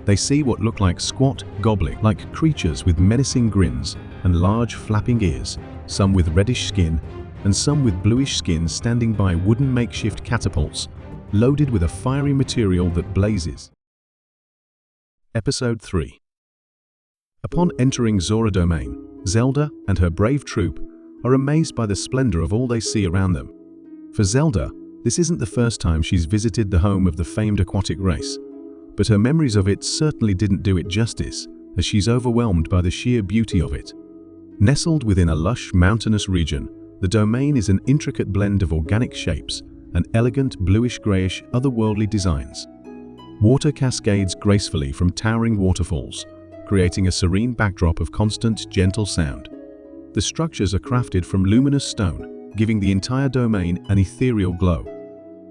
They see what look like squat, goblin-like creatures with menacing grins and large flapping ears, some with reddish skin and some with bluish skin standing by wooden makeshift catapults, loaded with a fiery material that blazes. Episode 3. Upon entering Zora Domain, Zelda and her brave troop are amazed by the splendor of all they see around them. For Zelda, this isn't the first time she's visited the home of the famed aquatic race, but her memories of it certainly didn't do it justice, as she's overwhelmed by the sheer beauty of it. Nestled within a lush mountainous region, the domain is an intricate blend of organic shapes and elegant bluish-grayish otherworldly designs. Water cascades gracefully from towering waterfalls, creating a serene backdrop of constant, gentle sound. The structures are crafted from luminous stone, giving the entire domain an ethereal glow.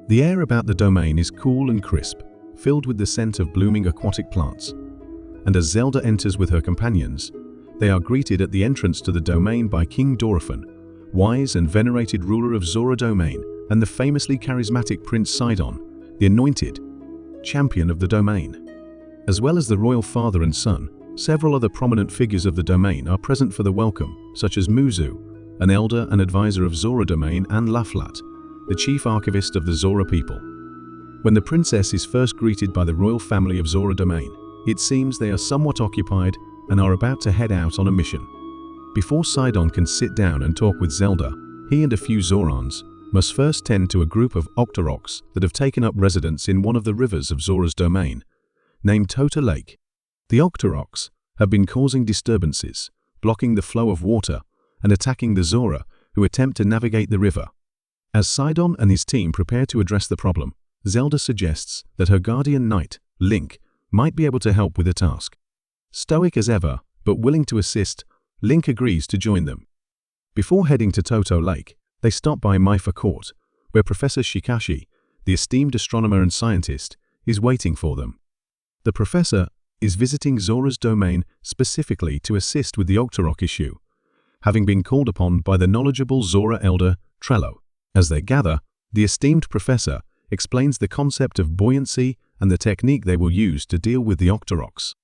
The air about the domain is cool and crisp, filled with the scent of blooming aquatic plants. And as Zelda enters with her companions, they are greeted at the entrance to the domain by King Dorephan, wise and venerated ruler of Zora Domain, and the famously charismatic Prince Sidon, the anointed champion of the domain. As well as the royal father and son, several other prominent figures of the domain are present for the welcome, such as Muzu, an elder and advisor of Zora Domain, and Laflat, the chief archivist of the Zora people. When the princess is first greeted by the royal family of Zora Domain, it seems they are somewhat occupied and are about to head out on a mission. Before Sidon can sit down and talk with Zelda, he and a few Zorans must first tend to a group of Octoroks that have taken up residence in one of the rivers of Zora's domain, named Tota Lake. The Octoroks have been causing disturbances, blocking the flow of water, and attacking the Zora, who attempt to navigate the river. As Sidon and his team prepare to address the problem, Zelda suggests that her guardian knight, Link, might be able to help with the task. Stoic as ever, but willing to assist, Link agrees to join them. Before heading to Toto Lake, they stop by Maifa Court, where Professor Shikashi, the esteemed astronomer and scientist, is waiting for them. The professor is visiting Zora's domain specifically to assist with the Octorok issue, having been called upon by the knowledgeable Zora elder, Trello. As they gather, the esteemed professor explains the concept of buoyancy and the technique they will use to deal with the Octoroks.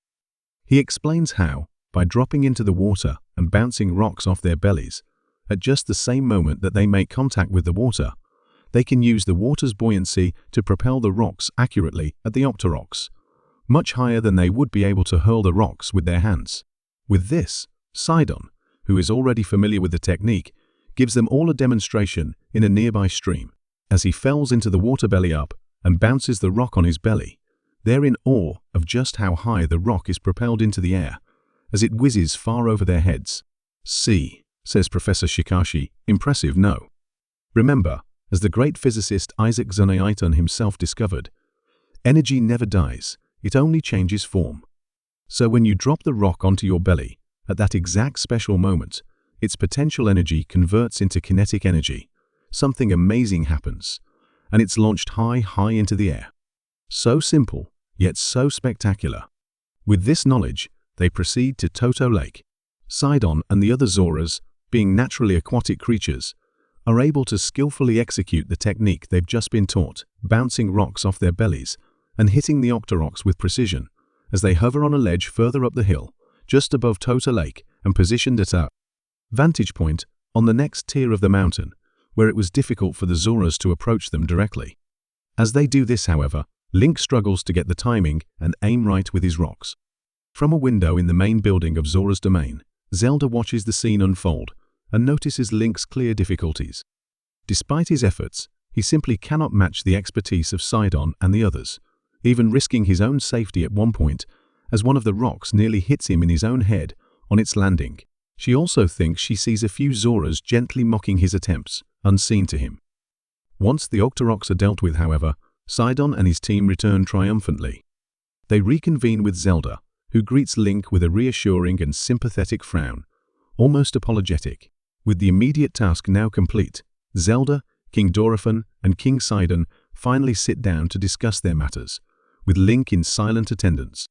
He explains how, by dropping into the water and bouncing rocks off their bellies, at just the same moment that they make contact with the water, they can use the water's buoyancy to propel the rocks accurately at the Octoroks, much higher than they would be able to hurl the rocks with their hands. With this, Sidon, who is already familiar with the technique, gives them all a demonstration in a nearby stream. As he fells into the water belly up and bounces the rock on his belly, they're in awe of just how high the rock is propelled into the air, as it whizzes far over their heads. "See," says Professor Shikashi, "impressive, no? Remember, as the great physicist Isaac Zunayton himself discovered, energy never dies, it only changes form. So when you drop the rock onto your belly, at that exact special moment, its potential energy converts into kinetic energy. Something amazing happens, and it's launched high into the air. So simple, yet so spectacular." With this knowledge, they proceed to Toto Lake. Sidon and the other Zoras, being naturally aquatic creatures, are able to skillfully execute the technique they've just been taught, bouncing rocks off their bellies and hitting the Octoroks with precision as they hover on a ledge further up the hill, just above Tota Lake and positioned at a vantage point on the next tier of the mountain, where it was difficult for the Zoras to approach them directly. As they do this, however, Link struggles to get the timing and aim right with his rocks. From a window in the main building of Zora's domain, Zelda watches the scene unfold and notices Link's clear difficulties. Despite his efforts, he simply cannot match the expertise of Sidon and the others, even risking his own safety at one point as one of the rocks nearly hits him in his own head on its landing. She also thinks she sees a few Zoras gently mocking his attempts, unseen to him. Once the Octoroks are dealt with, however, Sidon and his team return triumphantly. They reconvene with Zelda, who greets Link with a reassuring and sympathetic frown, almost apologetic. With the immediate task now complete, Zelda, King Dorephan, and King Sidon finally sit down to discuss their matters, with Link in silent attendance.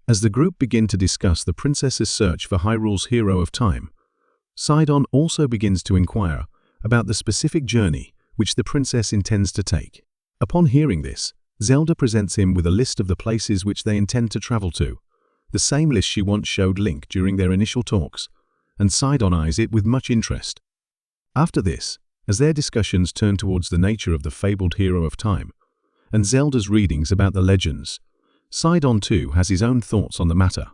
As the group begin to discuss the princess's search for Hyrule's hero of time, Sidon also begins to inquire about the specific journey which the princess intends to take. Upon hearing this, Zelda presents him with a list of the places which they intend to travel to, the same list she once showed Link during their initial talks, and Sidon eyes it with much interest. After this, as their discussions turn towards the nature of the fabled hero of time, and Zelda's readings about the legends, Sidon too has his own thoughts on the matter.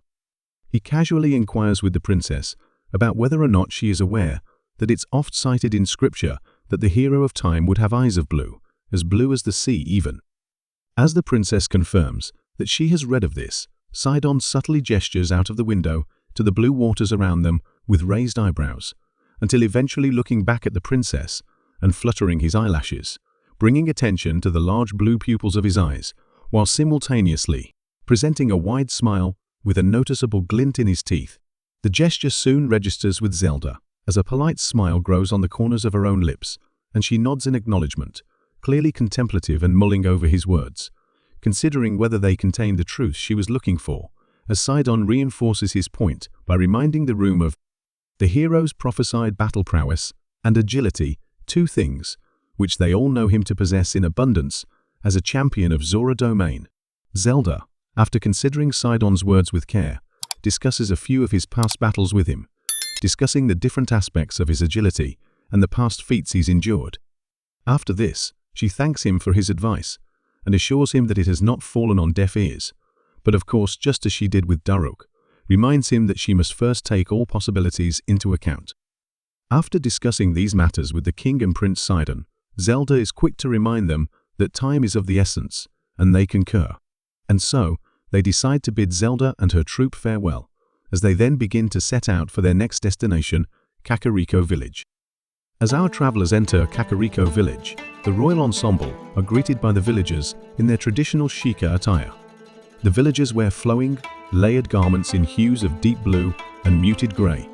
He casually inquires with the princess about whether or not she is aware that it's oft cited in scripture that the hero of time would have eyes of blue as the sea even. As the princess confirms that she has read of this, Sidon subtly gestures out of the window to the blue waters around them with raised eyebrows, until eventually looking back at the princess and fluttering his eyelashes, bringing attention to the large blue pupils of his eyes, while simultaneously presenting a wide smile with a noticeable glint in his teeth. The gesture soon registers with Zelda, as a polite smile grows on the corners of her own lips, and she nods in acknowledgement, clearly contemplative and mulling over his words, considering whether they contained the truth she was looking for, as Sidon reinforces his point by reminding the room of the hero's prophesied battle prowess and agility, two things which they all know him to possess in abundance as a champion of Zora domain. Zelda, after considering Sidon's words with care, discusses a few of his past battles with him, discussing the different aspects of his agility and the past feats he's endured. After this, she thanks him for his advice and assures him that it has not fallen on deaf ears, but of course, just as she did with Daruk, reminds him that she must first take all possibilities into account. After discussing these matters with the king and Prince Sidon, Zelda is quick to remind them that time is of the essence, and they concur. And so, they decide to bid Zelda and her troop farewell, as they then begin to set out for their next destination, Kakariko Village. As our travelers enter Kakariko Village, the royal ensemble are greeted by the villagers in their traditional Sheikah attire. The villagers wear flowing, layered garments in hues of deep blue and muted grey,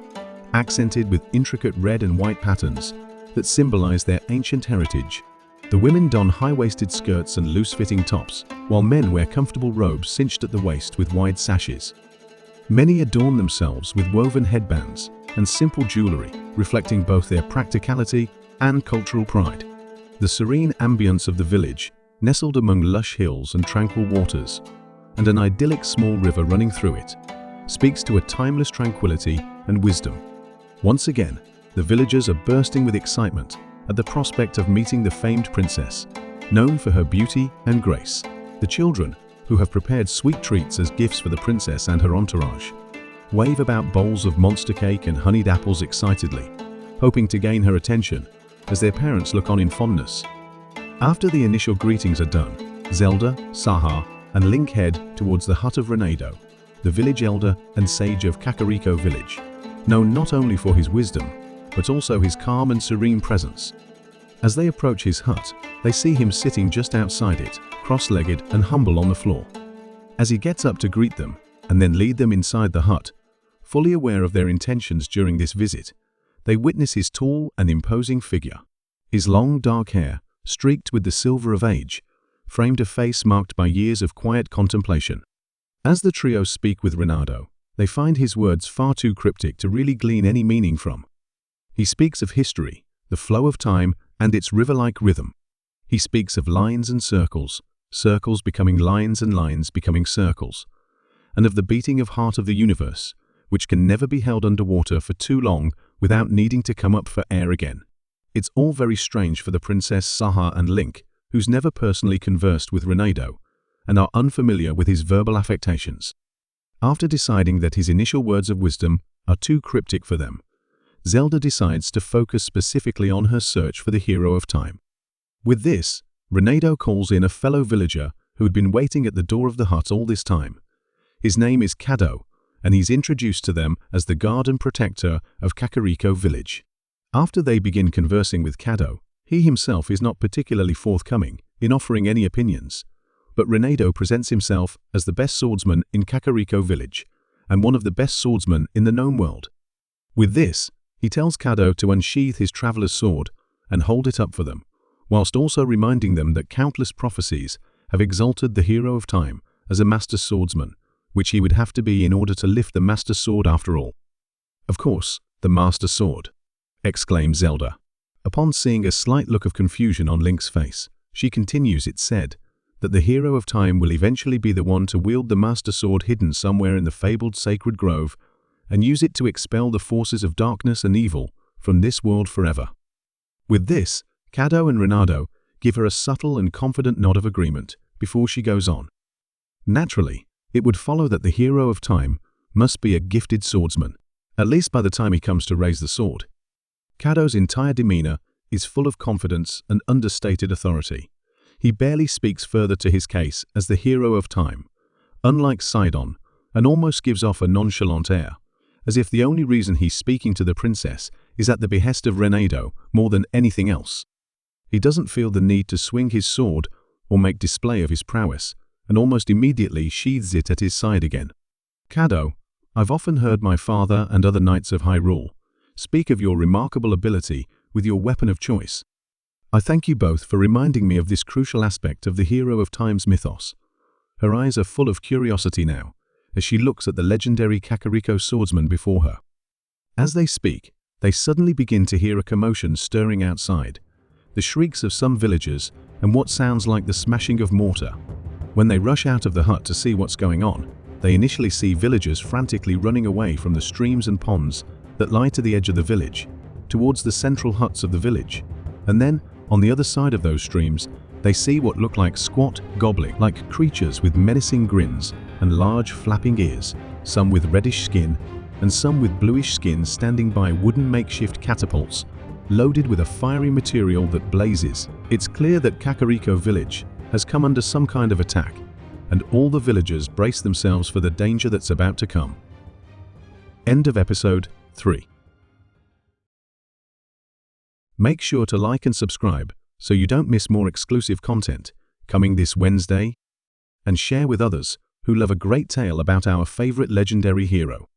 accented with intricate red and white patterns that symbolize their ancient heritage. The women don high-waisted skirts and loose-fitting tops, while men wear comfortable robes cinched at the waist with wide sashes. Many adorn themselves with woven headbands and simple jewelry, reflecting both their practicality and cultural pride. The serene ambience of the village, nestled among lush hills and tranquil waters, and an idyllic small river running through it, speaks to a timeless tranquility and wisdom. Once again, the villagers are bursting with excitement at the prospect of meeting the famed princess, known for her beauty and grace. The children, who have prepared sweet treats as gifts for the princess and her entourage, wave about bowls of monster cake and honeyed apples excitedly, hoping to gain her attention as their parents look on in fondness. After the initial greetings are done, Zelda, Saha, and Link head towards the hut of Renado, the village elder and sage of Kakariko Village, known not only for his wisdom, but also his calm and serene presence. As they approach his hut, they see him sitting just outside it, cross-legged and humble on the floor. As he gets up to greet them and then lead them inside the hut, fully aware of their intentions during this visit, they witness his tall and imposing figure. His long dark hair, streaked with the silver of age, framed a face marked by years of quiet contemplation. As the trio speak with Renado, they find his words far too cryptic to really glean any meaning from. He speaks of history, the flow of time, and its river-like rhythm. He speaks of lines and circles, circles becoming lines and lines becoming circles, and of the beating of heart of the universe, which can never be held underwater for too long without needing to come up for air again. It's all very strange for the Princess Saha and Link, who's never personally conversed with Renado, and are unfamiliar with his verbal affectations. After deciding that his initial words of wisdom are too cryptic for them, Zelda decides to focus specifically on her search for the hero of time. With this, Renado calls in a fellow villager who had been waiting at the door of the hut all this time. His name is Kado, and he's introduced to them as the guard and protector of Kakariko Village. After they begin conversing with Kado, he himself is not particularly forthcoming in offering any opinions, but Renado presents himself as the best swordsman in Kakariko Village and one of the best swordsmen in the known world. With this, he tells Kado to unsheath his traveler's sword and hold it up for them, whilst also reminding them that countless prophecies have exalted the hero of time as a master swordsman, which he would have to be in order to lift the master sword after all. Of course, the master sword, exclaimed Zelda. Upon seeing a slight look of confusion on Link's face, she continues, "It's said that the hero of time will eventually be the one to wield the master sword hidden somewhere in the fabled sacred grove and use it to expel the forces of darkness and evil from this world forever. With this, Kado and Ronaldo give her a subtle and confident nod of agreement before she goes on. Naturally, it would follow that the hero of time must be a gifted swordsman, at least by the time he comes to raise the sword. Kado's entire demeanor is full of confidence and understated authority. He barely speaks further to his case as the hero of time, unlike Sidon, and almost gives off a nonchalant air, as if the only reason he's speaking to the princess is at the behest of Ronaldo more than anything else. He doesn't feel the need to swing his sword or make display of his prowess, and almost immediately sheathes it at his side again. Kado, I've often heard my father and other knights of Hyrule speak of your remarkable ability with your weapon of choice. I thank you both for reminding me of this crucial aspect of the hero of time's mythos. Her eyes are full of curiosity now, as she looks at the legendary Kakariko swordsman before her. As they speak, they suddenly begin to hear a commotion stirring outside, the shrieks of some villagers and what sounds like the smashing of mortar. When they rush out of the hut to see what's going on, they initially see villagers frantically running away from the streams and ponds that lie to the edge of the village, towards the central huts of the village. And then, on the other side of those streams, they see what look like squat, goblin-like creatures with menacing grins and large flapping ears, some with reddish skin and some with bluish skin standing by wooden makeshift catapults, loaded with a fiery material that blazes. It's clear that Kakariko village has come under some kind of attack, and all the villagers brace themselves for the danger that's about to come. End of episode 3. Make sure to like and subscribe so you don't miss more exclusive content coming this Wednesday, and share with others who love a great tale about our favorite legendary hero.